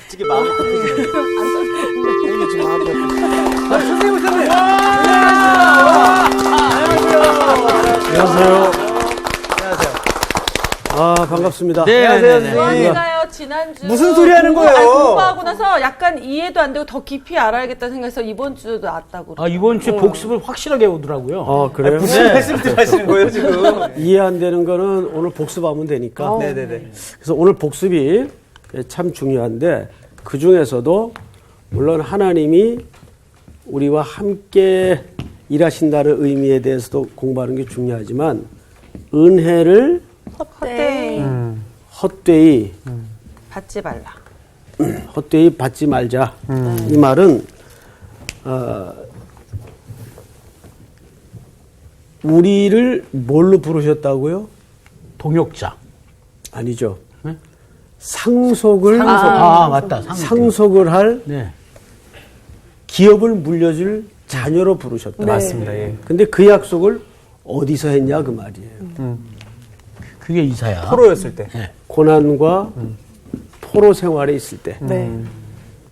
갑자기 마음이 급해지네. 이게 지금 마음이 선생님 오셨네. 안녕하세요. 아, 반갑습니다. 네, 안녕하세요, 뭐 선생님. 하니까요? 지난주 무슨 소리 하는 거예요? 공부하고 나서 약간 이해도 안 되고 더 깊이 알아야겠다는 생각해서 이번 주도 나왔다고. 아, 이번 주에 복습을 확실하게 오더라고요. 그래요? 무슨 말씀들 하시는 거예요, 지금? 이해 안 되는 거는 오늘 복습하면 되니까. 네네네. 그래서 오늘 복습이 참 중요한데 그 중에서도 물론 하나님이 우리와 함께 일하신다는 의미에 대해서도 공부하는 게 중요하지만 은혜를 헛되이 받지 말라. 헛되이 받지 말자. 이 말은 우리를 뭘로 부르셨다고요? 동역자. 아니죠. 네? 상속을 맞다. 상속을 할 네. 기업을 물려줄 자녀로 부르셨다. 맞습니다, 예. 근데 그 약속을 어디서 했냐 그 말이에요. 그게 이사야. 포로였을 때. 네. 고난과 포로 생활에 있을 때. 네.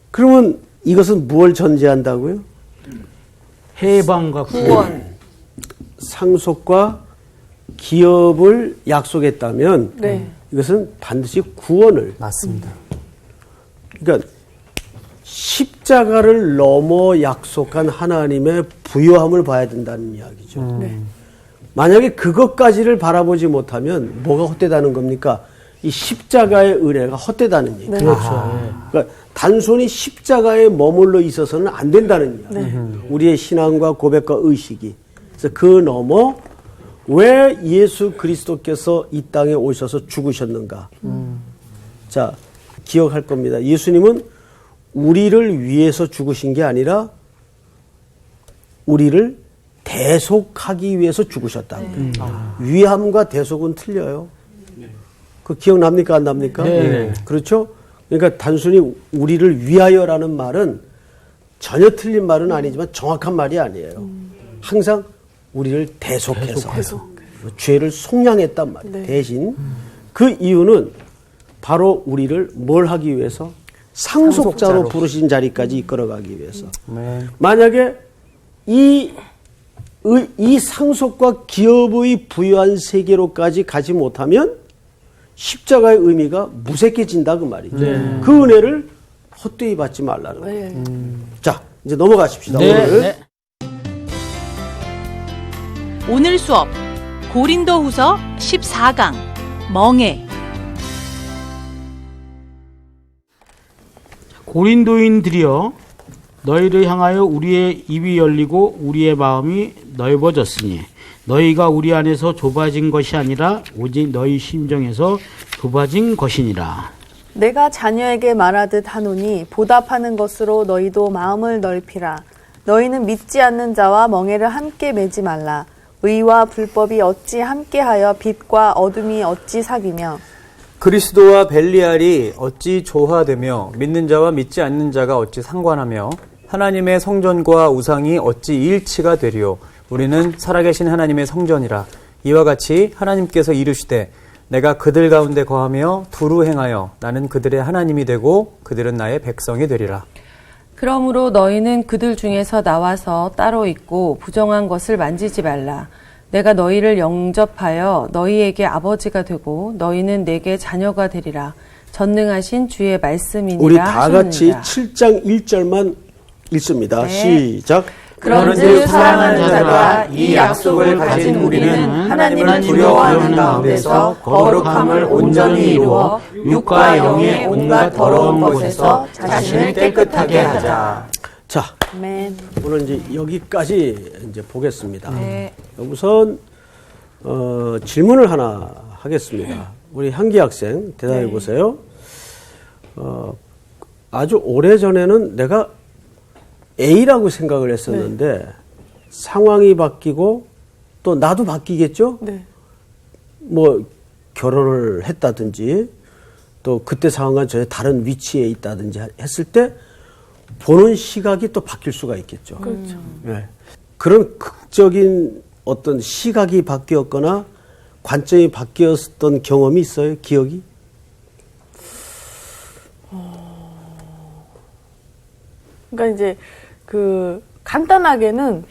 그러면 이것은 무엇을 전제한다고요? 해방과 구원. 상속과 기업을 약속했다면 네. 이것은 반드시 구원을. 맞습니다. 그러니까 십자가를 넘어 약속한 하나님의 부요함을 봐야 된다는 이야기죠. 만약에 그것까지를 바라보지 못하면 뭐가 헛되다는 겁니까? 이 십자가의 은혜가 헛되다는 얘기죠. 그렇죠. 그러니까 단순히 십자가에 머물러 있어서는 안 된다는 이야기. 우리의 신앙과 고백과 의식이. 그래서 그 넘어 왜 예수 그리스도께서 이 땅에 오셔서 죽으셨는가? 자, 기억할 겁니다. 예수님은 우리를 위해서 죽으신 게 아니라 우리를 대속하기 위해서 죽으셨다. 위함과 대속은 틀려요. 그 기억납니까? 안 납니까? 네. 그렇죠? 그러니까 단순히 우리를 위하여라는 말은 전혀 틀린 말은 아니지만 정확한 말이 아니에요. 항상 우리를 대속해서 죄를 속량했단 말이에요. 대신 그 이유는 바로 우리를 뭘 하기 위해서? 상속자로 부르신 자리까지 이끌어가기 위해서. 네. 만약에 이 상속과 기업의 부유한 세계로까지 가지 못하면 십자가의 의미가 무색해진다 그 말이죠. 그 은혜를 헛되이 받지 말라는 거예요. 자, 이제 넘어가십시다. 오늘. 네. 오늘 수업 고린도후서 14강 멍에. 고린도인들이여 너희를 향하여 우리의 입이 열리고 우리의 마음이 넓어졌으니 너희가 우리 안에서 좁아진 것이 아니라 오직 너희 심정에서 좁아진 것이니라. 내가 자녀에게 말하듯 하노니 보답하는 것으로 너희도 마음을 넓히라. 너희는 믿지 않는 자와 멍에를 함께 매지 말라. 의와 불법이 어찌 함께하여 빛과 어둠이 어찌 사귀며 그리스도와 벨리알이 어찌 조화되며 믿는 자와 믿지 않는 자가 어찌 상관하며 하나님의 성전과 우상이 어찌 일치가 되리요. 우리는 살아계신 하나님의 성전이라. 이와 같이 하나님께서 이르시되 내가 그들 가운데 거하며 두루 행하여 나는 그들의 하나님이 되고 그들은 나의 백성이 되리라. 그러므로 너희는 그들 중에서 나와서 따로 있고 부정한 것을 만지지 말라. 내가 너희를 영접하여 너희에게 아버지가 되고 너희는 내게 자녀가 되리라. 전능하신 주의 말씀이니라. 우리 다 같이 하셨느니라. 7장 1절만 읽습니다. 네. 시작. 그런즉 사랑하는 자가 이 약속을 가진 우리는 하나님을 두려워하는 가운데서 거룩함을 온전히 이루어 육과 영의 온갖 더러운 것에서 자신을 깨끗하게 하자. 자, 아멘. 오늘 이제 여기까지 이제 보겠습니다. 네. 우선 질문을 하나 하겠습니다. 우리 향기 학생 대답해 보세요. 아주 오래 전에는 내가 A라고 생각을 했었는데 상황이 바뀌고 또 나도 바뀌겠죠. 네. 뭐 결혼을 했다든지 또 그때 상황과 전혀 다른 위치에 있다든지 했을 때 보는 시각이 또 바뀔 수가 있겠죠. 그렇죠. 네. 그런 극적인 어떤 시각이 바뀌었거나 관점이 바뀌었던 경험이 있어요? 기억이? 그러니까 이제 간단하게는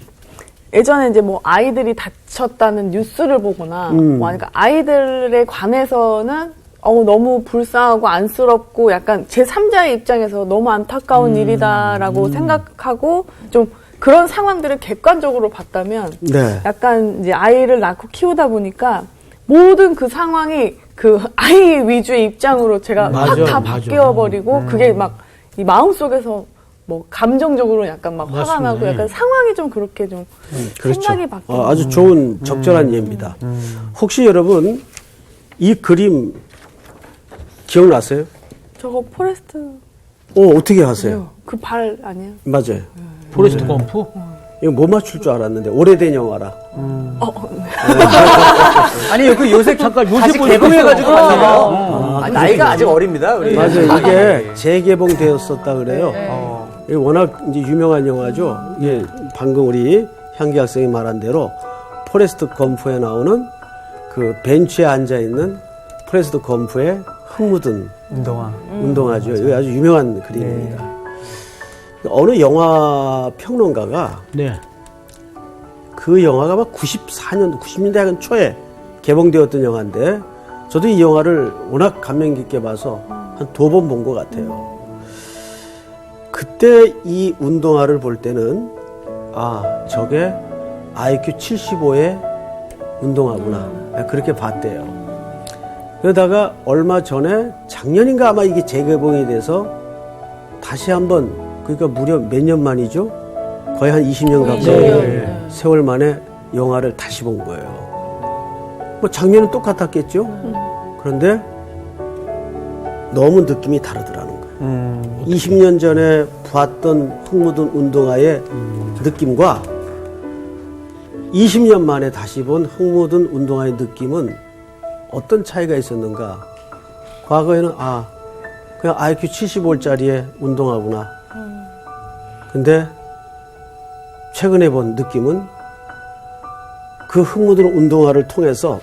예전에 이제 뭐 아이들이 다쳤다는 뉴스를 보거나 뭐 그러니까 아이들에 관해서는 너무 불쌍하고 안쓰럽고 약간 제3자의 입장에서 너무 안타까운 일이다라고 생각하고 좀 그런 상황들을 객관적으로 봤다면 네. 약간 이제 아이를 낳고 키우다 보니까 모든 그 상황이 그 아이 위주의 입장으로 제가 확 다 바뀌어버리고 그게 막 이 마음속에서 뭐 감정적으로 약간 막 화가 나고 약간 상황이 좀 그렇게 좀 그렇죠. 생각이 바뀌는 아주 좋은 적절한 예입니다. 혹시 여러분 이 그림 기억나세요? 저거 포레스트 어떻게 하세요? 그 발 아니에요? 맞아요. 포레스트 검프? 이거 못 맞출 줄 알았는데 오래된 영화라. 아니 그 요새 잠깐 요새 다시 보니까 개봉해가지고 있어. 봤네요. 아니, 나이가 아직 어립니다. 우리. 맞아요. 이게 재개봉되었었다 그래요. 이게 워낙 이제 유명한 영화죠. 이게 방금 우리 향기 학생이 말한 대로 포레스트 검프에 나오는 그 벤치에 앉아 있는 포레스트 검프의 흙 묻은 운동화죠. 이거 아주 유명한 그림입니다. 어느 영화 평론가가 네. 그 영화가 막 94년도, 90년대 한 초에 개봉되었던 영화인데 저도 이 영화를 워낙 감명 깊게 봐서 한 2번 본 것 같아요. 그때 이 운동화를 볼 때는 저게 IQ 75의 운동화구나. 그렇게 봤대요. 그러다가 얼마 전에 작년인가 아마 이게 재개봉이 돼서 다시 한번 그러니까 무려 몇 년 만이죠? 거의 한 20년 가까이 세월 만에 영화를 다시 본 거예요. 뭐 작년은 똑같았겠죠? 그런데 너무 느낌이 다르더라는 거예요. 20년 전에 봤던 흙 묻은 운동화의 느낌과 20년 만에 다시 본 흙 묻은 운동화의 느낌은 어떤 차이가 있었는가? 과거에는 그냥 IQ 75짜리의 운동화구나. 근데 최근에 본 느낌은 그 흙 묻은 운동화를 통해서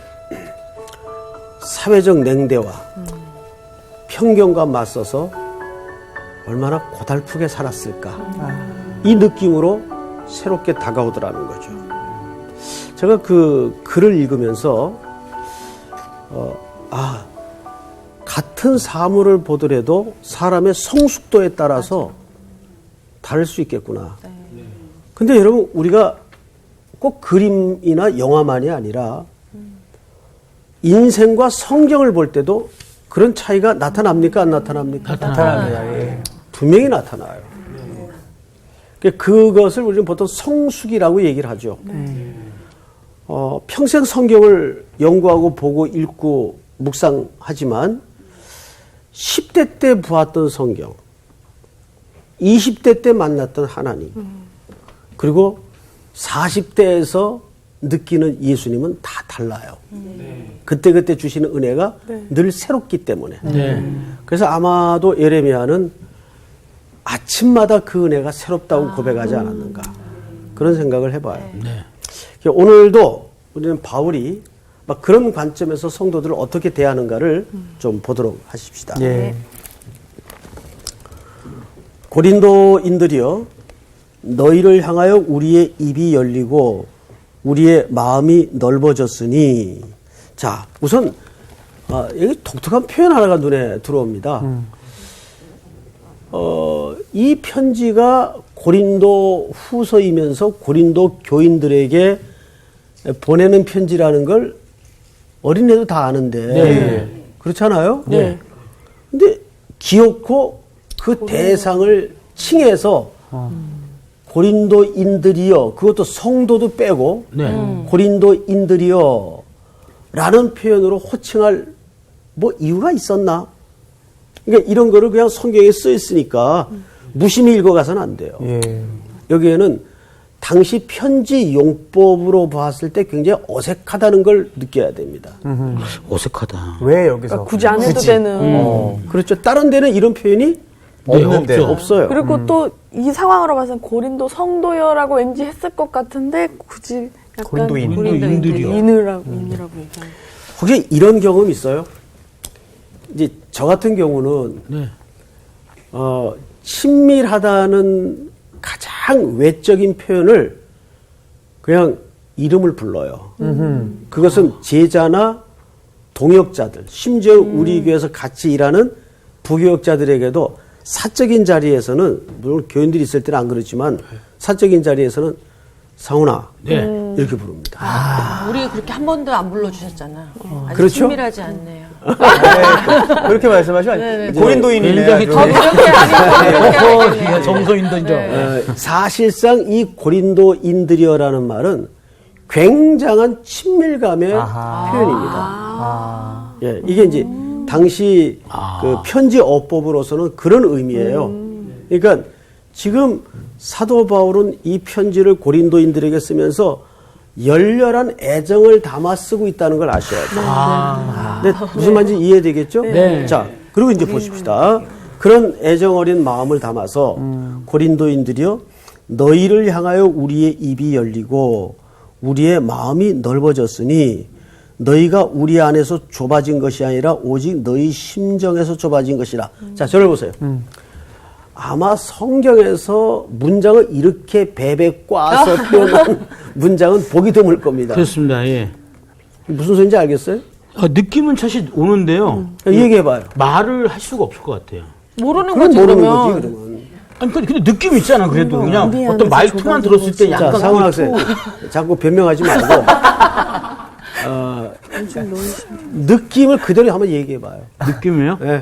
사회적 냉대와 편견과 맞서서 얼마나 고달프게 살았을까. 이 느낌으로 새롭게 다가오더라는 거죠. 제가 그 글을 읽으면서 같은 사물을 보더라도 사람의 성숙도에 따라서 다를 수 있겠구나. 근데 여러분 우리가 꼭 그림이나 영화만이 아니라 인생과 성경을 볼 때도 그런 차이가 나타납니까? 안 나타납니까? 나타납니다. 예. 분명히 나타나요. 그것을 우리는 보통 성숙이라고 얘기를 하죠. 평생 성경을 연구하고 보고 읽고 묵상하지만 10대 때 보았던 성경, 20대 때 만났던 하나님, 그리고 40대에서 느끼는 예수님은 다 달라요. 그때그때 주시는 은혜가 늘 새롭기 때문에. 그래서 아마도 예레미야는 아침마다 그 은혜가 새롭다고 고백하지 않았는가. 그런 생각을 해봐요. 오늘도 우리는 바울이 막 그런 관점에서 성도들을 어떻게 대하는가를 좀 보도록 하십시다. 예. 고린도인들이여 너희를 향하여 우리의 입이 열리고 우리의 마음이 넓어졌으니. 자, 우선 여기 독특한 표현 하나가 눈에 들어옵니다. 이 편지가 고린도 후서이면서 고린도 교인들에게 보내는 편지라는 걸 어린애도 다 아는데 그렇잖아요? 네. 근데 기어코 그 대상을 칭해서 고린도인들이여, 그것도 성도도 빼고 고린도인들이여 라는 표현으로 호칭할 뭐 이유가 있었나? 그러니까 이런 거를 그냥 성경에 써 있으니까 무심히 읽어가서는 안 돼요. 예. 여기에는 당시 편지 용법으로 봤을 때 굉장히 어색하다는 걸 느껴야 됩니다. 어색하다. 왜 여기서? 그러니까 굳이 안 해도 되는. 그렇죠. 다른 데는 이런 표현이 없는데. 없어요. 그리고 또 이 상황으로 봐서는 고린도 성도여라고 왠지 했을 것 같은데 굳이 약간 고린도인들이요. 인이라고 얘기하는. 혹시 이런 경험 있어요? 이제 저 같은 경우는 친밀하다는 가장 외적인 표현을 그냥 이름을 불러요. 그것은 제자나 동역자들, 심지어 우리 교회에서 같이 일하는 부교역자들에게도 사적인 자리에서는, 물론 교인들이 있을 때는 안 그렇지만 사적인 자리에서는 상훈아 이렇게 부릅니다. 우리 그렇게 한 번도 안 불러주셨잖아. 아직 그렇죠? 친밀하지 않네요. 네, 그렇게 말씀하시면 고린도인이네요. 굉장히 아주. 더 그렇게 하겠네요. 정서인던죠. 사실상 이 고린도인들이여라는 말은 굉장한 친밀감의 표현입니다. 예, 이게 이제 당시 그 편지 어법으로서는 그런 의미예요. 그러니까 지금 사도 바울은 이 편지를 고린도인들에게 쓰면서 열렬한 애정을 담아 쓰고 있다는 걸 아셔야 돼요. 근데 무슨 말인지 이해되겠죠? 네. 자, 그리고 이제 보십시다. 그런 애정 어린 마음을 담아서 고린도인들이여 너희를 향하여 우리의 입이 열리고 우리의 마음이 넓어졌으니 너희가 우리 안에서 좁아진 것이 아니라 오직 너희 심정에서 좁아진 것이라. 자, 저를 보세요. 아마 성경에서 문장을 이렇게 베베 꽈서 표현한 문장은 보기 드물 겁니다. 그렇습니다. 예. 무슨 소리인지 알겠어요? 느낌은 사실 오는데요. 얘기해봐요. 말을 할 수가 없을 것 같아요. 모르는 그건 거지, 모르는 그러면. 거지, 그러면. 아니, 근데 느낌 있잖아, 그래도. 그냥 우리 어떤 안에서 말투만 들었을 때 자, 약간. 상훈 학생. 자꾸 변명하지 말고. 느낌을 그대로 한번 얘기해봐요. 느낌이에요? 예.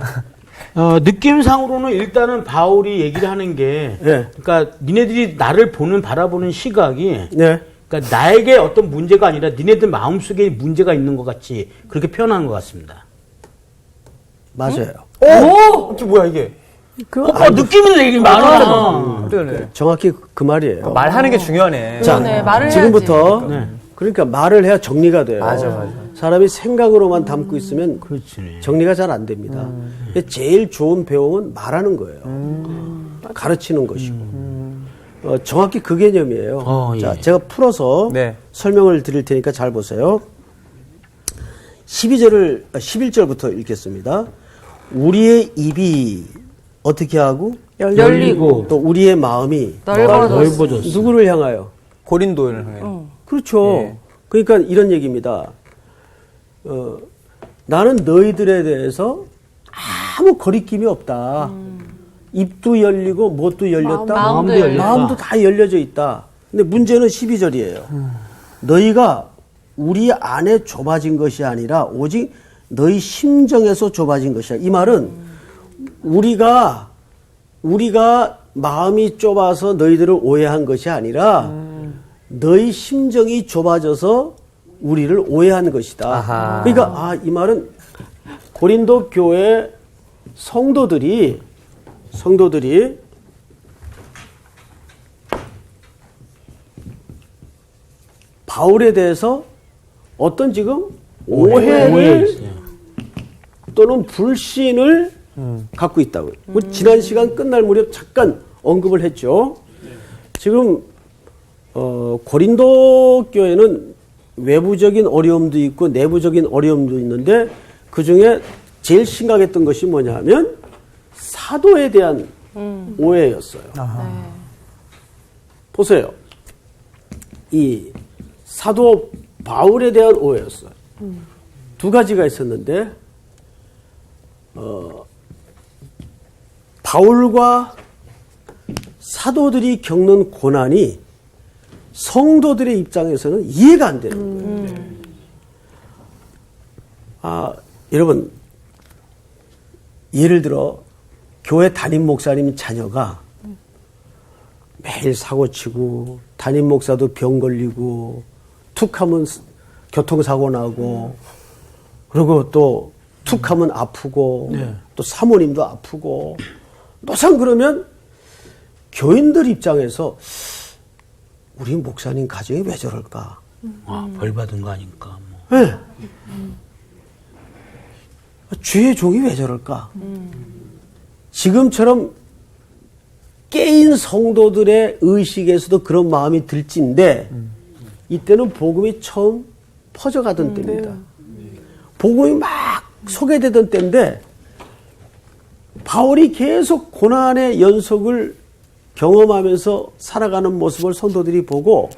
느낌상으로는 일단은 바울이 얘기를 하는 게, 예. 그러니까 니네들이 나를 바라보는 시각이, 네. 그러니까 나에게 어떤 문제가 아니라 니네들 마음속에 문제가 있는 것 같이 그렇게 표현하는 것 같습니다. 맞아요. 오! 저 뭐야 이게? 느낌이는 얘기 많아. 정확히 그 말이에요. 말하는 게 중요하네. 자, 그러네, 말을 지금부터 네. 그러니까 말을 해야 정리가 돼요. 맞아. 사람이 생각으로만 담고 있으면 그렇지. 정리가 잘 안 됩니다. 제일 좋은 배움은 말하는 거예요. 가르치는 것이고. 정확히 그 개념이에요. 예. 자, 제가 풀어서 네. 설명을 드릴 테니까 잘 보세요. 11절부터 읽겠습니다. 우리의 입이 어떻게 하고 열리고 또 우리의 마음이 넓어졌어. 누구를 향하여? 고린도를 향해. 그렇죠. 예. 그러니까 이런 얘기입니다. 나는 너희들에 대해서 아무 거리낌이 없다. 입도 열리고 뭣도 열렸다. 마음도 열렸다. 마음도 다 열려져 있다. 근데 문제는 12절이에요. 너희가 우리 안에 좁아진 것이 아니라 오직 너희 심정에서 좁아진 것이야. 이 말은 우리가 마음이 좁아서 너희들을 오해한 것이 아니라 너희 심정이 좁아져서 우리를 오해한 것이다. 아하. 그러니까 이 말은 고린도 교회 성도들이 바울에 대해서 어떤 지금 오해를 또는 불신을 갖고 있다고요. 우리 지난 시간 끝날 무렵 잠깐 언급을 했죠. 지금 고린도 교회는 외부적인 어려움도 있고 내부적인 어려움도 있는데 그중에 제일 심각했던 것이 뭐냐 하면 사도에 대한 오해였어요. 보세요. 이 사도 바울에 대한 오해였어요. 두 가지가 있었는데 바울과 사도들이 겪는 고난이 성도들의 입장에서는 이해가 안 되는 거예요. 여러분, 예를 들어 교회 담임 목사님 자녀가 매일 사고치고 담임 목사도 병 걸리고 툭 하면 교통사고 나고 그리고 또 툭 하면 아프고 또 사모님도 아프고 노상 그러면 교인들 입장에서 우리 목사님 가정이 왜 저럴까? 벌 받은 거 아닐까. 뭐. 네. 주의 종이 왜 저럴까? 지금처럼 깨인 성도들의 의식에서도 그런 마음이 들진데 이때는 복음이 처음 퍼져가던 때입니다. 복음이 막 소개되던 때인데 바울이 계속 고난의 연속을 경험하면서 살아가는 모습을 성도들이 보고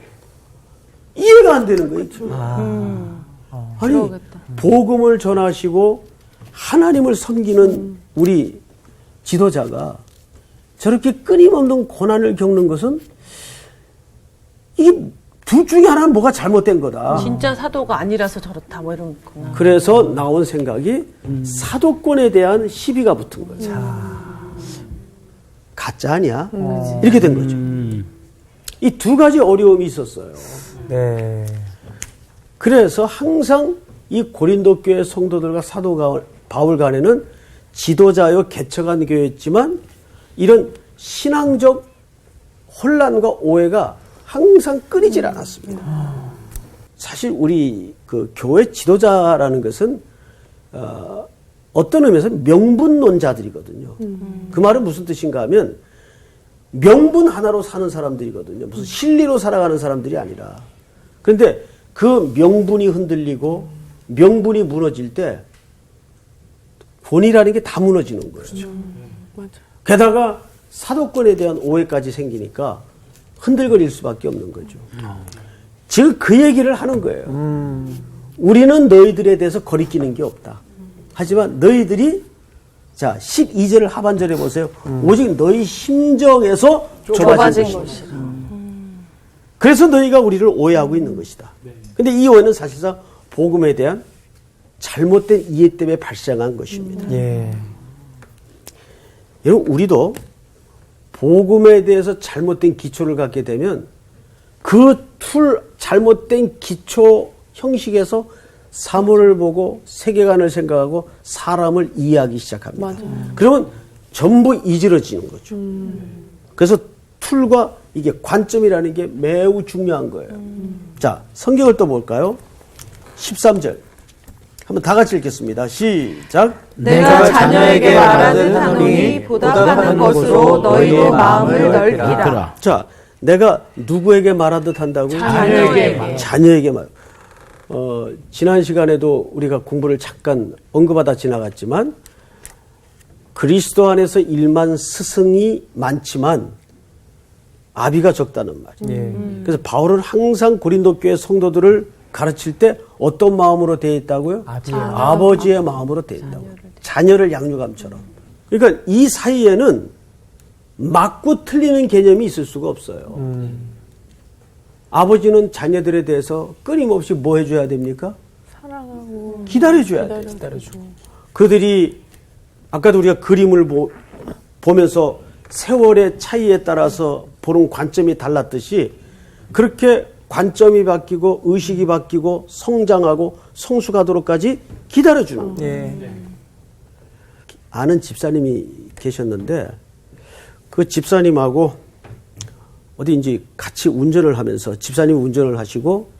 이해가 안 되는 거예요. 아니, 그러겠다. 복음을 전하시고 하나님을 섬기는 우리 지도자가 저렇게 끊임없는 고난을 겪는 것은 이 둘 중에 하나는 뭐가 잘못된 거다. 진짜 사도가 아니라서 저렇다 뭐 이런 거구나. 그래서 나온 생각이 사도권에 대한 시비가 붙은 거죠. 가짜 아니야? 이렇게 된 거죠. 이 두 가지 어려움이 있었어요. 네. 그래서 항상 이 고린도 교회 성도들과 사도 바울 간에는 지도자여 개척한 교회였지만 이런 신앙적 혼란과 오해가 항상 끊이질 않았습니다. 사실 우리 그 교회 지도자라는 것은 어떤 의미에서 명분론자들이거든요. 그 말은 무슨 뜻인가 하면 명분 하나로 사는 사람들이거든요. 무슨 실리로 살아가는 사람들이 아니라. 그런데 그 명분이 흔들리고 명분이 무너질 때 본이라는 게 다 무너지는 거예요. 게다가 사도권에 대한 오해까지 생기니까 흔들거릴 수밖에 없는 거죠. 지금 그 얘기를 하는 거예요. 우리는 너희들에 대해서 거리끼는 게 없다. 하지만 너희들이 자 12절을 하반절에 보세요. 오직 너희 심정에서 좁아진 것이다. 그래서 너희가 우리를 오해하고 있는 것이다. 근데 이 오해는 사실상 복음에 대한 잘못된 이해 때문에 발생한 것입니다. 예. 여러분 우리도 복음에 대해서 잘못된 기초를 갖게 되면 그 잘못된 기초 형식에서 사물을 보고 세계관을 생각하고 사람을 이해하기 시작합니다. 그러면 전부 이지러지는 거죠. 그래서 툴과 이게 관점이라는 게 매우 중요한 거예요. 자, 성경을 또 볼까요? 13절. 한번 다 같이 읽겠습니다. 시작. 내가 자녀에게 말하듯 하노니 보답하는 것으로 너희의 마음을 넓히라. 자, 내가 누구에게 말하듯 한다고요? 자녀에게 말. 지난 시간에도 우리가 공부를 잠깐 언급하다 지나갔지만 그리스도 안에서 일만 스승이 많지만 아비가 적다는 말이에요. 그래서 바울은 항상 고린도 교회 성도들을 가르칠 때 어떤 마음으로 되어 있다고요? 아버지의 마음으로 되어 있다고. 자녀를 양육함처럼. 그러니까 이 사이에는 맞고 틀리는 개념이 있을 수가 없어요. 아버지는 자녀들에 대해서 끊임없이 뭐 해줘야 됩니까? 사랑하고 기다려줘야 돼요. 그들이 아까도 우리가 그림을 보면서 세월의 차이에 따라서 보는 관점이 달랐듯이 그렇게 관점이 바뀌고 의식이 바뀌고 성장하고 성숙하도록까지 기다려주는 거예요. 아는 집사님이 계셨는데 그 집사님하고 어디 이제 같이 운전을 하면서 집사님이 운전을 하시고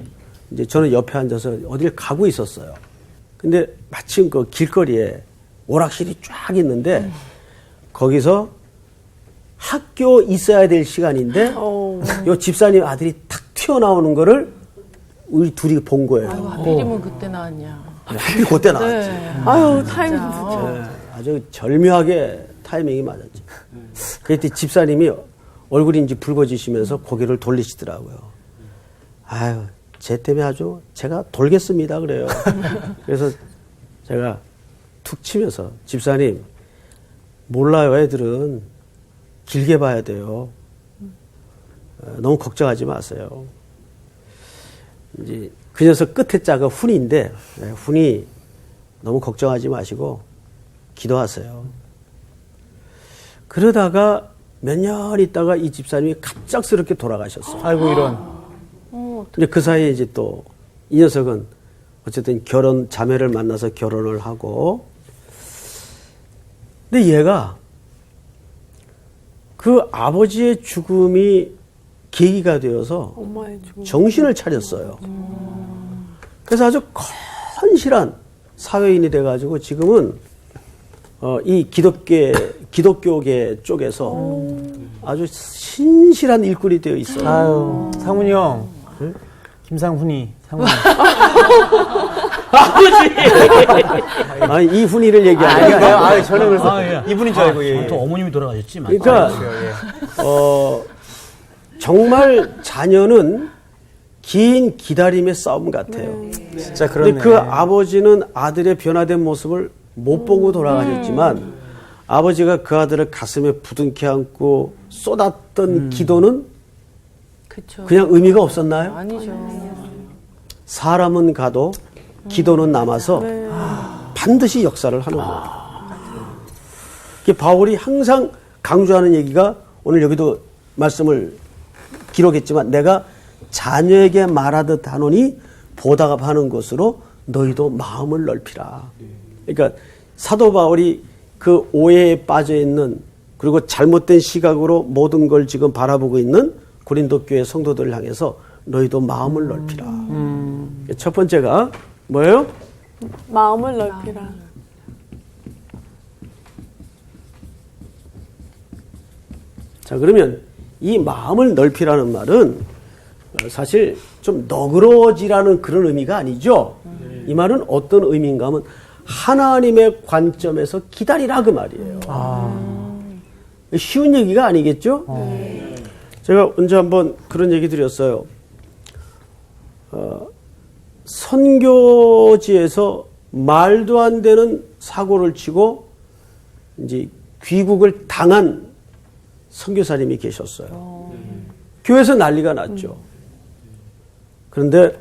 이제 저는 옆에 앉아서 어딜 가고 있었어요. 근데 마침 그 길거리에 오락실이 쫙 있는데 거기서 학교 있어야 될 시간인데 요 집사님 아들이 탁 튀어나오는 거를 우리 둘이 본 거예요. 하필이면 그때 나왔냐. 하필 그때 나왔지. 네. 아유 타이밍 아주 절묘하게 타이밍이 맞았지. 그때 집사님이 얼굴이 이제 붉어지시면서 고개를 돌리시더라고요. 아유, 쟤 때문에 아주 제가 돌겠습니다. 그래요. 그래서 제가 툭 치면서 집사님, 몰라요. 애들은 길게 봐야 돼요. 너무 걱정하지 마세요. 이제 그 녀석 끝에 자가 훈인데, 훈이 너무 걱정하지 마시고 기도하세요. 그러다가 몇 년 있다가 이 집사님이 갑작스럽게 돌아가셨어요. 아이고, 이런. 근데 그 사이에 이제 또 이 녀석은 어쨌든 자매를 만나서 결혼을 하고, 근데 얘가 그 아버지의 죽음이 계기가 되어서 엄마의 죽음. 정신을 차렸어요. 그래서 아주 건실한 사회인이 돼가지고 지금은 이 기독교계 쪽에서 아주 신실한 일꾼이 되어 있어요. 아유, 상훈이 형. 김상훈이, 상훈이. 아니, 이 훈이를 얘기하는 게 아니라. 아, 저는 그래서 예. 이분인 줄 알고, 예. 또 어머님이 돌아가셨지. 그러니까, 정말 자녀는 긴 기다림의 싸움 같아요. 진짜 근데 그렇네. 그 아버지는 아들의 변화된 모습을 못 보고 돌아가셨지만 아버지가 그 아들을 가슴에 부둥켜 안고 쏟았던 기도는 그쵸. 그냥 의미가 없었나요? 아니죠. 사람은 가도 기도는 남아서 반드시 역사를 하는 거예요. 바울이 항상 강조하는 얘기가 오늘 여기도 말씀을 기록했지만 내가 자녀에게 말하듯 하노니 보답하는 것으로 너희도 마음을 넓히라. 그러니까 사도 바울이 그 오해에 빠져 있는 그리고 잘못된 시각으로 모든 걸 지금 바라보고 있는 고린도 교회 성도들을 향해서 너희도 마음을 넓히라. 첫 번째가 뭐예요? 마음을 넓히라. 자, 그러면 이 마음을 넓히라는 말은 사실 좀 너그러지라는 그런 의미가 아니죠. 이 말은 어떤 의미인가 하면 하나님의 관점에서 기다리라 그 말이에요. 쉬운 얘기가 아니겠죠? 제가 언제 한번 그런 얘기 드렸어요. 선교지에서 말도 안 되는 사고를 치고 이제 귀국을 당한 선교사님이 계셨어요. 교회에서 난리가 났죠. 그런데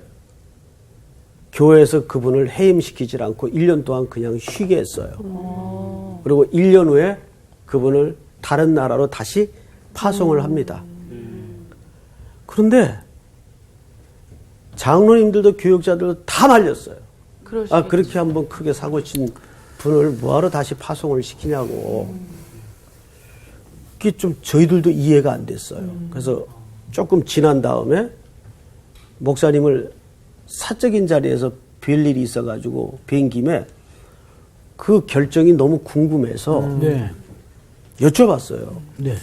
교회에서 그분을 해임시키질 않고 1년 동안 그냥 쉬게 했어요. 그리고 1년 후에 그분을 다른 나라로 다시 파송을 합니다. 그런데 장로님들도 교육자들도 다 말렸어요. 아, 그렇게 한번 크게 사고 친 분을 뭐하러 다시 파송을 시키냐고. 그게 좀 저희들도 이해가 안 됐어요. 그래서 조금 지난 다음에 목사님을 사적인 자리에서 뵐 일이 있어가지고 뵌 김에 그 결정이 너무 궁금해서 네. 여쭤봤어요. 네.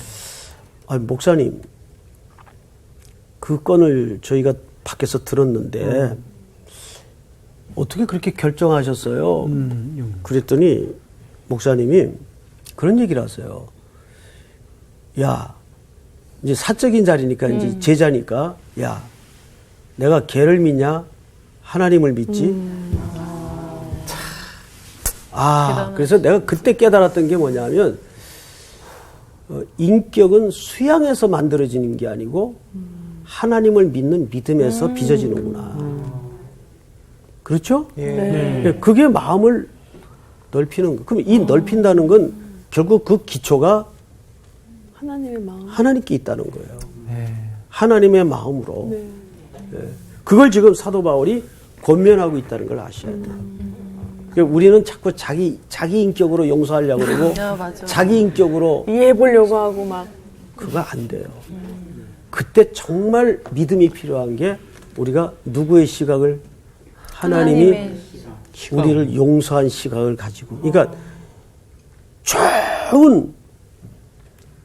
아니, 목사님, 그 건을 저희가 밖에서 들었는데 어떻게 그렇게 결정하셨어요? 그랬더니 목사님이 그런 얘기를 하세요. 야, 이제 사적인 자리니까 이제 제자니까 야, 내가 걔를 믿냐? 하나님을 믿지? 그래서 내가 그때 깨달았던 게 뭐냐면 인격은 수양에서 만들어지는 게 아니고 하나님을 믿는 믿음에서 빚어지는구나. 그렇죠? 예. 그게 마음을 넓히는 거. 그럼 이 넓힌다는 건 결국 그 기초가 하나님의 마음. 하나님께 있다는 거예요. 네. 하나님의 마음으로. 네. 그걸 지금 사도 바울이 권면하고 있다는 걸 아셔야 돼요. 그러니까 우리는 자꾸 자기 인격으로 용서하려고 그러고 맞아. 자기 인격으로 이해해 보려고 하고 막. 그거 안 돼요. 그때 정말 믿음이 필요한 게 우리가 누구의 시각을 하나님이 우리를 용서한 시각을 가지고 그러니까 좋은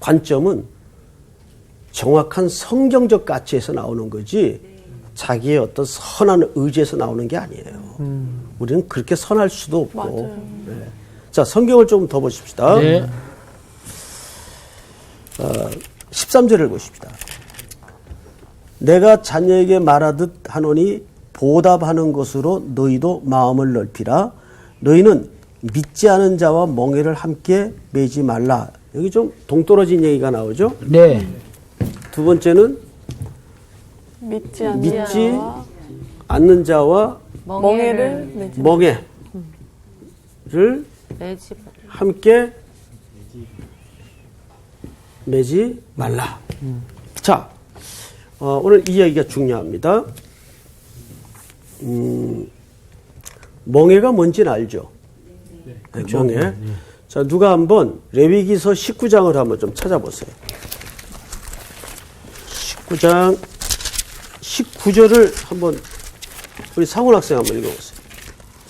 관점은 정확한 성경적 가치에서 나오는 거지 자기의 어떤 선한 의지에서 나오는 게 아니에요. 우리는 그렇게 선할 수도 없고. 맞아요. 네. 자, 성경을 좀 더 보십시다. 네. 13절을 보십시다. 내가 자녀에게 말하듯 하노니 보답하는 것으로 너희도 마음을 넓히라. 너희는 믿지 않은 자와 멍에를 함께 매지 말라. 여기 좀 동떨어진 얘기가 나오죠. 네. 두 번째는 믿지 않는 믿지 자와 않는 자와 멍에를 매지. 멍에를 매지 함께 매지 말라. 자, 오늘 이 이야기가 중요합니다. 멍에가 뭔지는 알죠? 네, 멍에. 자, 누가 한번 레위기서 19장을 한번 좀 찾아보세요. 19장 19절을 한번 우리 상훈 학생 한번 읽어보세요.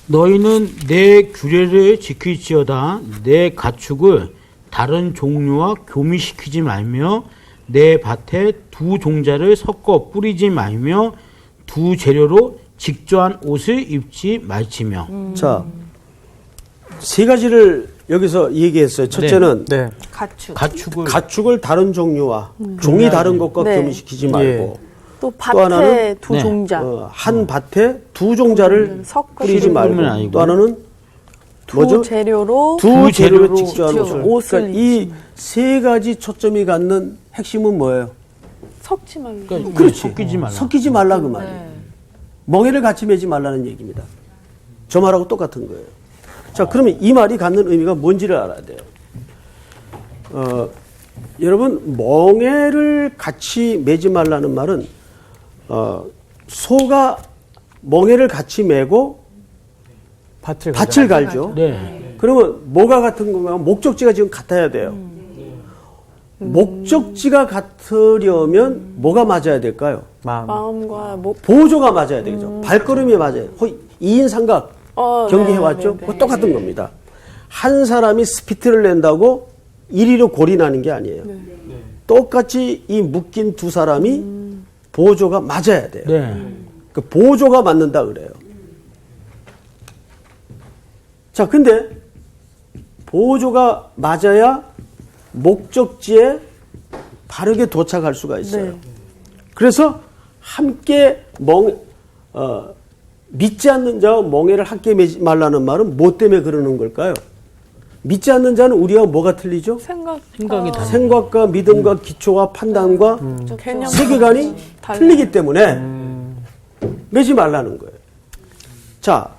너희는 내 규례를 지킬지어다 내 가축을 다른 종류와 교미시키지 말며 내 밭에 두 종자를 섞어 뿌리지 말며 두 재료로 직조한 옷을 입지 말지며. 자, 세 가지를 여기서 얘기했어요. 첫째는 네. 가축을 다른 종류와 종이 다른 것과 네. 겸시키지 말고 또 또 하나는 밭에 두 네. 종자. 한 밭에 두 종자를 섞어서 뿌리지 뿌리면 말고 아니고. 또 하나는 뭐죠? 두 재료로 두 재료를 재료로 직조한 직조, 옷을. 옷을 그러니까 이 세 가지 초점이 갖는 핵심은 뭐예요? 섞지 말고. 그러니까 그렇지. 섞이지 말라. 섞이지 말라 그 말이에요. 멍에를 같이 매지 말라는 얘기입니다. 저 말하고 똑같은 거예요. 자, 그러면 이 말이 갖는 의미가 뭔지를 알아야 돼요. 여러분, 멍에를 같이 매지 말라는 말은 소가 멍에를 같이 매고 밭을 갈죠. 네. 그러면 뭐가 같은 건가? 목적지가 지금 같아야 돼요. 목적지가 같으려면 뭐가 맞아야 될까요? 마음과 목. 보조가 맞아야 되겠죠. 발걸음이 맞아요. 2인 삼각 경기해왔죠? 네. 그거 똑같은 겁니다. 한 사람이 스피트를 낸다고 이리로 골이 나는 게 아니에요. 똑같이 이 묶인 두 사람이 보조가 맞아야 돼요. 네. 그 보조가 맞는다 그래요. 자, 근데 보조가 맞아야 목적지에 바르게 도착할 수가 있어요. 네. 그래서 함께 믿지 않는 자와 멍에를 함께 매지 말라는 말은 뭐 때문에 그러는 걸까요? 믿지 않는 자는 우리와 뭐가 틀리죠? 생각이 다르죠. 생각과 믿음과 기초와 판단과 개념 세계관이 틀리기 때문에 매지 말라는 거예요. 자,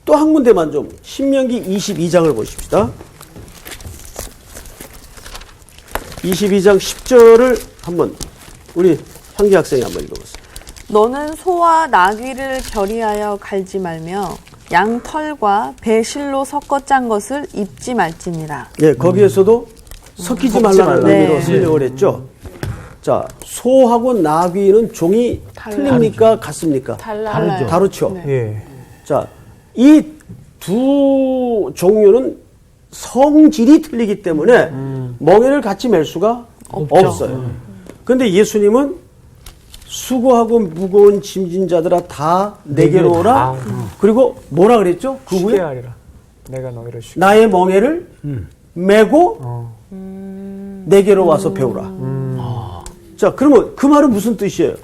또 한 군데만 좀 신명기 22장을 보십시다. 22장 10절을 한번 우리 향기 학생이 한번 읽어보세요. 너는 소와 나귀를 결의하여 갈지 말며 양 털과 배실로 섞어 짠 것을 입지 말지니라. 예, 거기에서도 섞이지 말라는 네. 의미로 설명을 했죠. 자, 소하고 나귀는 종이 틀립니까? 같습니까? 달라요. 다르죠. 네. 예. 자, 이 두 종류는 성질이 틀리기 때문에 멍에를 같이 맬 수가 없어요. 근데 예수님은 수고하고 무거운 짐진 자들아 다 내게로 오라. 그리고 뭐라 그랬죠? 그 쉽게 후에 하리라. 내가 너희를 쉽게. 나의 멍에를 메고 내게로 와서 배우라. 자, 그러면 그 말은 무슨 뜻이에요?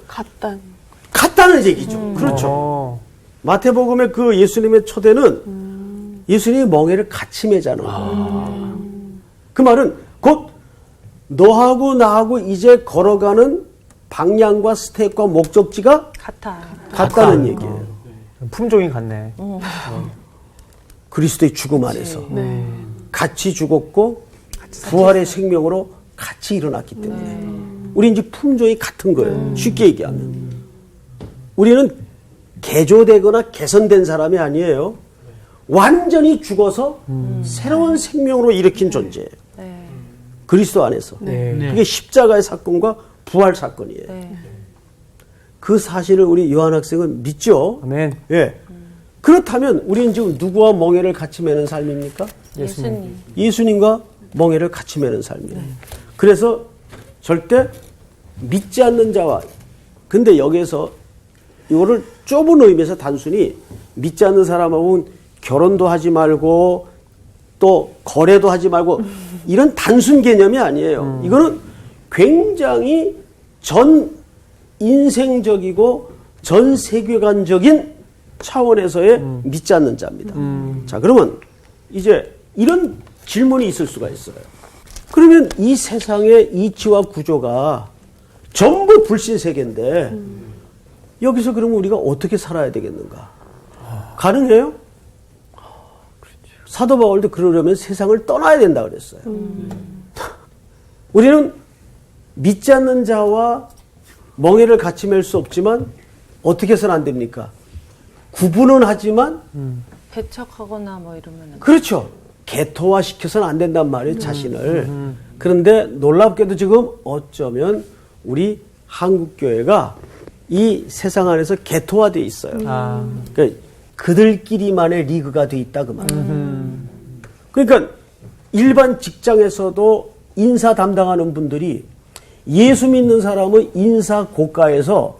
같다는 얘기죠. 그렇죠. 마태복음의 그 예수님의 초대는 예수님이 멍에를 같이 매자는 거예요. 그 말은 곧 너하고 나하고 이제 걸어가는 방향과 스텝과 목적지가 같다는 얘기예요. 품종이 같네. 그리스도의 죽음 안에서 같이 죽었고 부활의 생명으로 같이 일어났기 때문에 우리 이제 품종이 같은 거예요. 쉽게 얘기하면 우리는 개조되거나 개선된 사람이 아니에요. 완전히 죽어서 새로운 생명으로 일으킨 존재예요. 그리스도 안에서. 그게 십자가의 사건과 부활 사건이에요. 그 사실을 우리 요한 학생은 믿죠. 아멘. 예. 그렇다면 우리는 지금 누구와 멍에를 같이 매는 삶입니까? 예수님. 예수님과 멍에를 같이 매는 삶이에요. 그래서 절대 믿지 않는 자와 근데 여기에서 이거를 좁은 의미에서 단순히 믿지 않는 사람하고는 결혼도 하지 말고 또 거래도 하지 말고 이런 단순 개념이 아니에요. 이거는 굉장히 전 인생적이고 전 세계관적인 차원에서의 믿지 않는 자입니다. 자, 그러면 이제 이런 질문이 있을 수가 있어요. 그러면 이 세상의 이치와 구조가 전부 불신 세계인데 여기서 그러면 우리가 어떻게 살아야 되겠는가? 가능해요? 사도 바울도 그러려면 세상을 떠나야 된다 그랬어요. 우리는 믿지 않는 자와 멍에를 같이 맬 수 없지만 어떻게 해서는 안 됩니까? 구분은 하지만 배척하거나 뭐 이러면 그렇죠. 개토화시켜서는 안 된단 말이에요, 자신을. 그런데 놀랍게도 지금 어쩌면 우리 한국교회가 이 세상 안에서 개토화되어 있어요. 그러니까 그들끼리만의 리그가 돼 있다 그 말이에요. 그러니까 일반 직장에서도 인사 담당하는 분들이 예수 믿는 사람은 인사 고가에서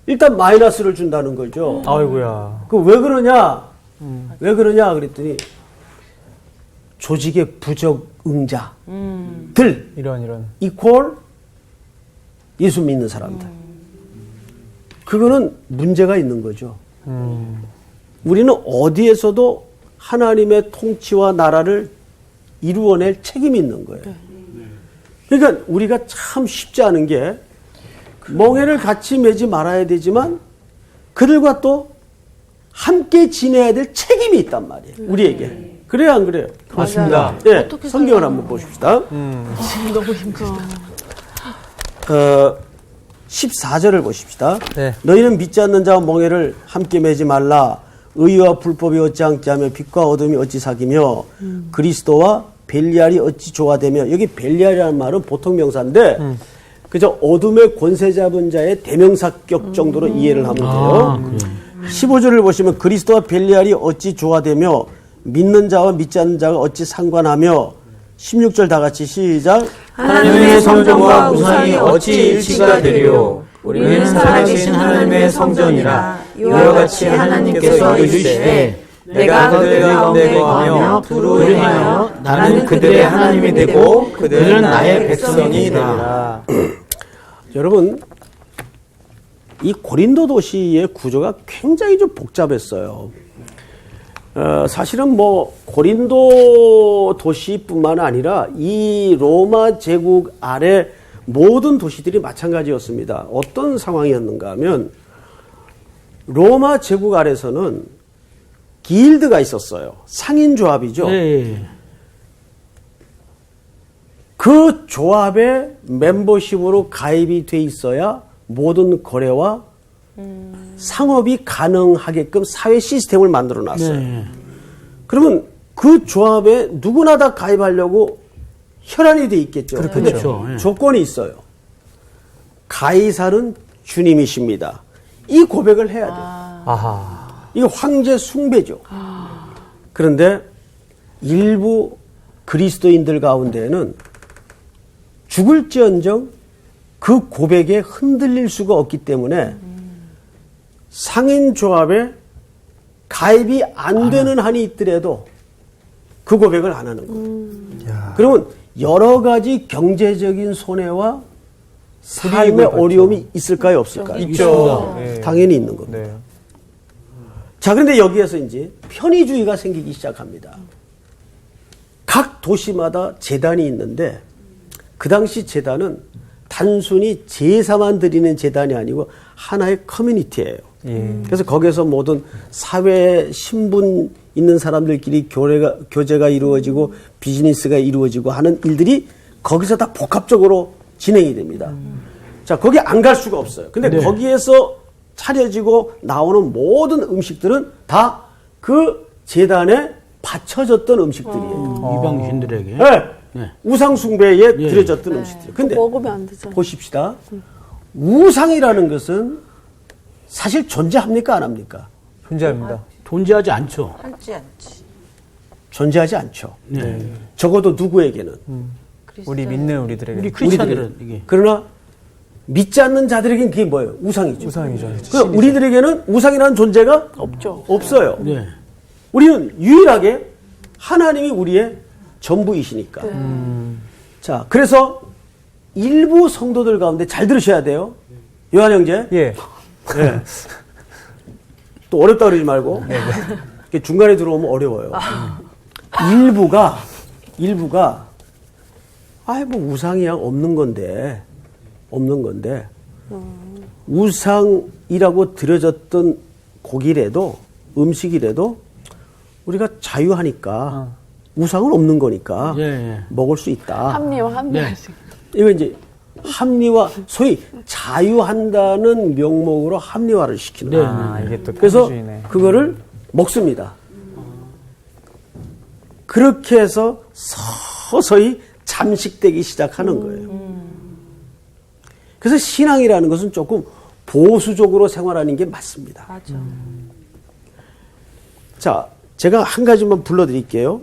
일단 마이너스를 준다는 거죠. 아이고야. 그 왜 그러냐? 왜 그러냐 그랬더니 조직의 부적응자들 이런. 이퀄 예수 믿는 사람들. 그거는 문제가 있는 거죠. 우리는 어디에서도 하나님의 통치와 나라를 이루어낼 책임이 있는 거예요. 그러니까 우리가 참 쉽지 않은 게 멍에를 같이 매지 말아야 되지만 그들과 또 함께 지내야 될 책임이 있단 말이에요. 우리에게. 그래요, 안 그래요? 맞습니다. 네, 성경을 한번 보십시다. 너무 힘들어. 14절을 보십시다. 네. 너희는 믿지 않는 자와 멍에를 함께 매지 말라. 의와 불법이 어찌 함께하며 빛과 어둠이 어찌 사귀며 그리스도와 벨리알이 어찌 조화되며. 여기 벨리알이라는 말은 보통 명사인데 그저 어둠의 권세 잡은 자의 대명사격 정도로 이해를 하면 돼요. 15절을 보시면 그리스도와 벨리알이 어찌 조화되며 믿는 자와 믿지 않는 자가 어찌 상관하며. 16절 다 같이 시작. 하나님의 성전과 우상이 어찌 일치가 되리요. 우리는 살아계신 하나님의 성전이라. 이와 같이 하나님께서 이르시되 내가 그들 가운데 거하며 두루 행하여 나는 그들의 하나님이 되고 그들은 나의 백성이 되리라. 여러분, 이 고린도 도시의 구조가 굉장히 좀 복잡했어요. 사실은 뭐 고린도 도시뿐만 아니라 이 로마 제국 아래 모든 도시들이 마찬가지였습니다. 어떤 상황이었는가 하면 로마 제국 아래서는 길드가 있었어요. 상인조합이죠. 네. 그 조합의 멤버십으로 가입이 돼 있어야 모든 거래와 상업이 가능하게끔 사회 시스템을 만들어 놨어요. 네. 그러면 그 조합에 누구나 다 가입하려고 혈안이 돼 있겠죠. 근데 그렇죠. 네. 조건이 있어요. 가이사는 주님이십니다. 이 고백을 해야 돼요. 아하. 이게 황제 숭배죠. 그런데 일부 그리스도인들 가운데는 죽을지언정 그 고백에 흔들릴 수가 없기 때문에 상인조합에 가입이 안 되는 한이 있더라도 그 고백을 안 하는 거예요. 그러면 여러 가지 경제적인 손해와 삶의 어려움이 있을까요, 없을까요? 있죠. 네. 당연히 있는 겁니다. 네. 자, 그런데 여기에서 이제 편의주의가 생기기 시작합니다. 각 도시마다 재단이 있는데 그 당시 재단은 단순히 제사만 드리는 재단이 아니고 하나의 커뮤니티예요. 그래서 거기에서 모든 사회 신분 있는 사람들끼리 교제가 이루어지고 비즈니스가 이루어지고 하는 일들이 거기서 다 복합적으로 진행이 됩니다. 자, 거기 안 갈 수가 없어요. 근데 네. 거기에서 차려지고 나오는 모든 음식들은 다 그 재단에 바쳐졌던 음식들이에요. 이방신들에게. 네. 네. 우상숭배에 예. 드려졌던 음식들. 근데 먹으면 안 되잖아. 보십시다. 우상이라는 것은 사실 존재합니까, 안 합니까? 존재합니다. 존재하지 않죠. 하지 않지. 존재하지 않죠. 네. 적어도 누구에게는. 우리 믿는 우리들에게. 우리 크리스찬들은 이게. 그러나 믿지 않는 자들에게는 그게 뭐예요? 우상이죠. 우상이죠. 그러니까 우리들에게는 우상이라는 존재가 없어요. 네. 우리는 유일하게 하나님이 우리의 전부이시니까. 자, 그래서 일부 성도들 가운데 잘 들으셔야 돼요. 요한 형제. 예. 네. 또 어렵다 그러지 말고. 이렇게 중간에 들어오면 어려워요. 일부가 아이 뭐 우상이야 없는 건데 우상이라고 드려졌던 고기라도 음식이라도 우리가 자유하니까 우상은 없는 거니까 예. 먹을 수 있다. 합리화. 이거 이제 합리화, 소위 자유한다는 명목으로 합리화를 시키는 거예요. 아, 이게 또 그래서 편의주의네. 그거를 먹습니다. 그렇게 해서 서서히 잠식되기 시작하는 거예요. 그래서 신앙이라는 것은 조금 보수적으로 생활하는 게 맞습니다. 맞아. 자, 제가 한 가지만 불러드릴게요.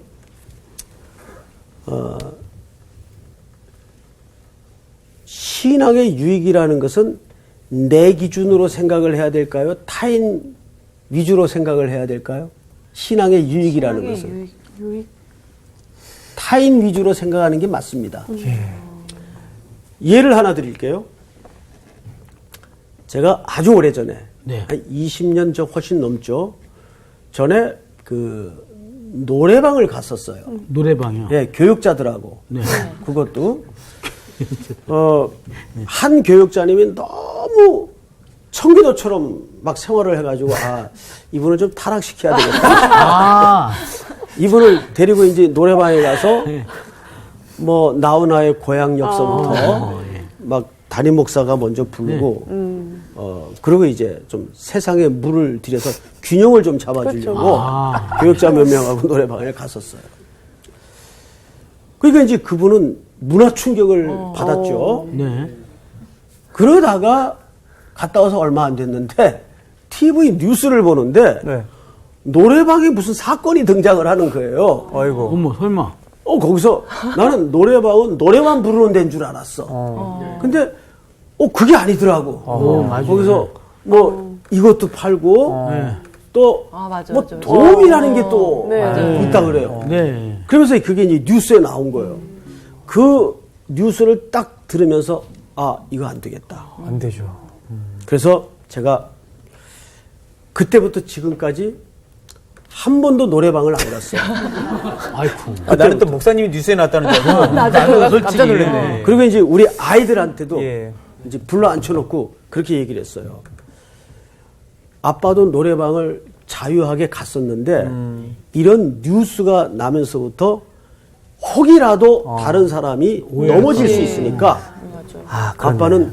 신앙의 유익이라는 것은 내 기준으로 생각을 해야 될까요? 타인 위주로 생각을 해야 될까요? 신앙의 유익이라는 것은 타인 위주로 생각하는 게 맞습니다. 예를 하나 드릴게요. 제가 아주 오래전에 네. 한 20년 전 훨씬 넘죠. 전에 그 노래방을 갔었어요. 노래방이요. 예, 교육자들하고. 네. 그것도 한 교육자님이 너무 청기도처럼 막 생활을 해가지고 이분을 좀 타락시켜야 되겠다. 아, 이분을 데리고 이제 노래방에 가서 뭐 나훈아의 고향 역서부터 막 담임 목사가 먼저 부르고 그리고 이제 좀 세상에 물을 들여서 균형을 좀 잡아주려고 교육자 몇 명하고 노래방에 갔었어요. 그러니까 이제 그분은 문화 충격을 받았죠. 네. 그러다가 갔다 와서 얼마 안 됐는데 TV 뉴스를 보는데 네. 노래방에 무슨 사건이 등장을 하는 거예요. 아이고. 어머, 설마. 거기서 나는 노래방은 노래만 부르는 데인 줄 알았어. 근데 그게 아니더라고. 맞아요. 거기서 뭐 이것도 팔고 또 맞아, 뭐 맞아. 도움이라는 게 또 네. 있다 그래요. 네. 그러면서 그게 이제 뉴스에 나온 거예요. 그 뉴스를 딱 들으면서 이거 안 되겠다. 안 되죠. 그래서 제가 그때부터 지금까지 한 번도 노래방을 안 갔어요. 아이쿠. 나는 또 목사님이 뉴스에 나왔다는 줄 알고 나도 깜짝 놀랐네. 그리고 이제 우리 아이들한테도 예. 이제 불러 앉혀놓고 그렇게 얘기를 했어요. 아빠도 노래방을 자유하게 갔었는데 이런 뉴스가 나면서부터 혹이라도 다른 사람이 넘어질 수 있으니까 아빠는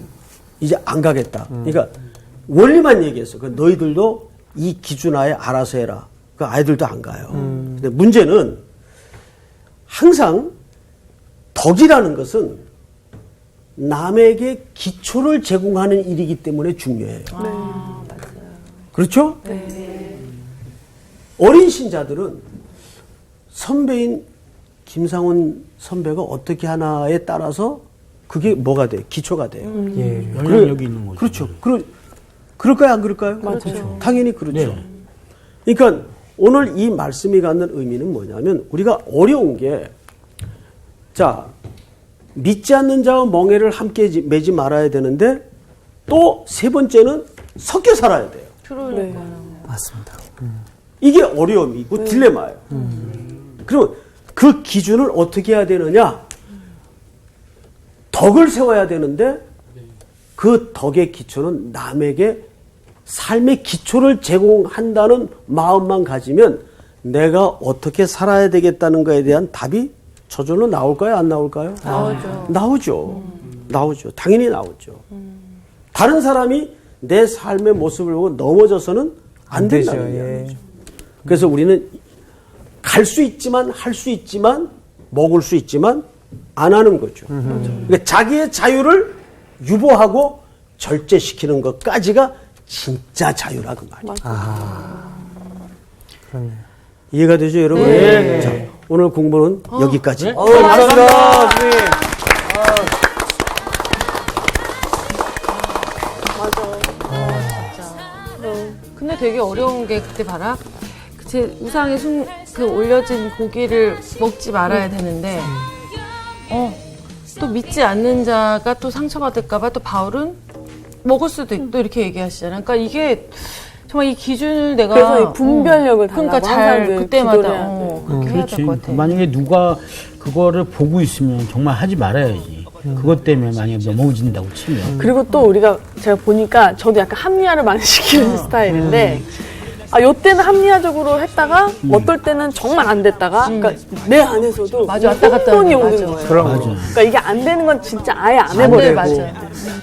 이제 안 가겠다. 그러니까 원리만 얘기했어. 너희들도 이 기준하에 알아서 해라. 그 아이들도 안 가요. 근데 문제는 항상 덕이라는 것은 남에게 기초를 제공하는 일이기 때문에 중요해요. 그렇죠? 어린 신자들은 선배인 김상훈 선배가 어떻게 하나에 따라서 그게 뭐가 돼요? 기초가 돼요. 영향력이 있는 거죠. 그렇죠. 그럴까요? 안 그럴까요? 맞아요. 당연히 그렇죠. 네. 그러니까 오늘 이 말씀이 갖는 의미는 뭐냐면 우리가 어려운 게 믿지 않는 자와 멍에를 함께 매지 말아야 되는데 또 세 번째는 섞여 살아야 돼요. 맞습니다. 이게 어려움이고 딜레마예요. 그리고 그 기준을 어떻게 해야 되느냐? 덕을 세워야 되는데 그 덕의 기초는 남에게 삶의 기초를 제공한다는 마음만 가지면 내가 어떻게 살아야 되겠다는 것에 대한 답이 저절로 나올까요? 안 나올까요? 나오죠. 당연히 나오죠. 다른 사람이 내 삶의 모습을 보고 넘어져서는 안 된다는 얘기죠. 그래서 우리는 갈 수 있지만 할 수 있지만 먹을 수 있지만 안 하는 거죠. 그러니까 자기의 자유를 유보하고 절제시키는 것까지가 진짜 자유라 그 말이에요. 그렇네. 이해가 되죠, 여러분? 네. 자, 오늘 공부는 여기까지. 감사합니다, 선생님. 근데 되게 어려운 게 그때 봐라. 제 우상에 올려진 고기를 먹지 말아야 되는데, 또 믿지 않는 자가 또 상처받을까봐 또 바울은 먹을 수도 있고 또 이렇게 얘기하시잖아요. 그러니까 이게 정말 이 기준을 내가 그래서 이 분별력을 달라고 그러니까 잘 항상 그때마다 기도를 해야 돼. 그렇게 해야 그렇지. 될 것 같아. 만약에 누가 그거를 보고 있으면 정말 하지 말아야지. 그것 때문에 만약에 넘어진다고 치면. 그리고 또 우리가 제가 보니까 저도 약간 합리화를 많이 시키는 스타일인데 요때는 합리화적으로 했다가 어떨 때는 정말 안 됐다가 그러니까 내 안에서도 맞아, 왔다 갔다 혼돈이 하는 거, 오는 맞아. 거예요. 맞아. 그러니까 이게 안 되는 건 진짜 아예 안 안 돼, 해버리고 맞아.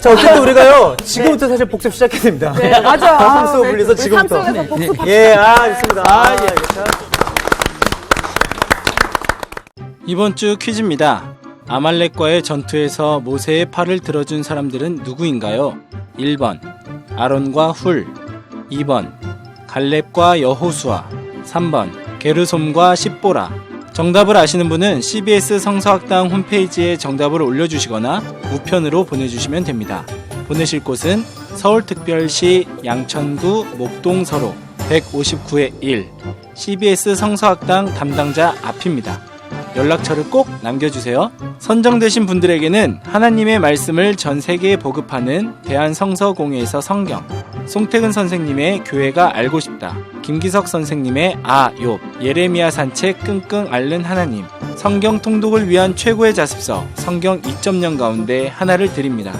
자, 어쨌든 우리가요, 지금부터 사실 복습 시작해야 됩니다. 네, 맞아. 수업 불려서 지금부터. 삶 속에서 복습 예, 좋습니다. 예, 알겠습니다. 이번 주 퀴즈입니다. 아말렉과의 전투에서 모세의 팔을 들어준 사람들은 누구인가요? 1번 아론과 훌, 2번 갈렙과 여호수아, 3번 게르솜과 십보라. 정답을 아시는 분은 CBS 성서학당 홈페이지에 정답을 올려주시거나 우편으로 보내주시면 됩니다. 보내실 곳은 서울특별시 양천구 목동서로 159-1 CBS 성서학당 담당자 앞입니다. 연락처를 꼭 남겨주세요. 선정되신 분들에게는 하나님의 말씀을 전 세계에 보급하는 대한성서공회에서 성경, 송태근 선생님의 교회가 알고 싶다, 김기석 선생님의 욥, 예레미야 산책 끙끙 앓는 하나님, 성경 통독을 위한 최고의 자습서 성경 2.0 가운데 하나를 드립니다.